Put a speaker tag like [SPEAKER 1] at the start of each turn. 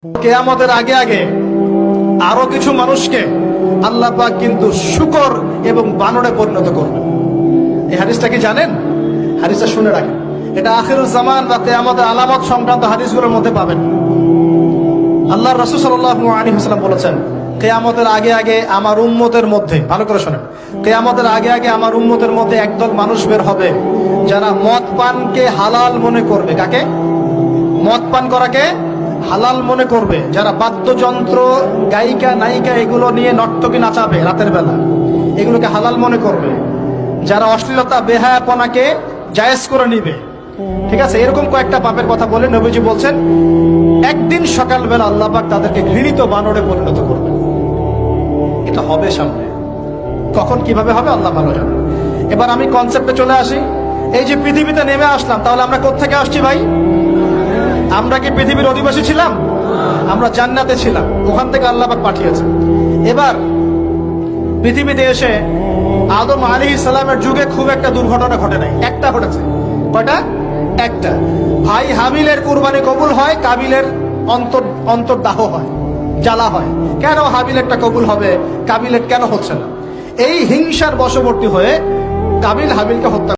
[SPEAKER 1] কিয়ামতের আগে আগে আরো কিছু মানুষকে আল্লাহ পাক কিন্তু শূকর এবং বানরে পরিণত করবেন। এই হাদিসটা কি জানেন? হাদিসটা শুনে রাখেন, এটা আখিরুল জামান বা কিয়ামতের আলামত সংক্রান্ত হাদিসগুলোর মধ্যে পাবেন। আল্লাহর রাসূল সাল্লাল্লাহু আলাইহি ওয়াসাল্লাম বলেছেন, কিয়ামতের আগে আগে আমার উম্মতের মধ্যে, ভালো করে শোনেন, কিয়ামতের আগে আগে আমার উম্মতের মধ্যে একদল মানুষ বের হবে যারা মদ পানকে হালাল মনে করবে। কাকে? মদ পান করাকে হালাল মনে করবে। যারা বাদ্যযন্ত্র, গায়িকা, নায়িকা এগুলো নিয়ে নর্তকী নাচাবে রাতের বেলা, এগুলোকে হালাল মনে করবে। যারা অশ্লীলতা, বেহায়াপনাকে জায়েজ করে নিবে। ঠিক আছে, এরকম কয়েকটা পাপের কথা বলে নবীজি বলছেন একদিন সকালবেলা আল্লাহ পাক তাদেরকে ঘৃণিত বানরে পরিণত করবে। এটা হবে সামনে, কখন কিভাবে হবে আল্লাহ ভালো জানেন। এবার আমি কনসেপ্টে চলে আসি। এই যে পৃথিবীতে নেমে আসলাম, তাহলে আমরা কোত্থেকে আসছি ভাই? আমরা কি পৃথিবীর অধিবাসী ছিলাম? আমরা জান্নাতে ছিলাম, ওখান থেকে আল্লাহ পাক পাঠিয়েছে। এবার পৃথিবীতে এসে আদম আলাইহিস সালামের যুগে খুব একটা দুর্ঘটনা ঘটে নাই, একটা ঘটেছে। কয়টা? একটা। ভাই হাবিলের কুরবানি কবুল হয়, কাবিলের অন্তর্দাহ হয়, জ্বালা হয়। কেন হাবিলেরটা কবুল হবে, কাবিলের কেন হচ্ছে না? এই হিংসার বশবর্তী হয়ে কাবিল হাবিলকে হত্যা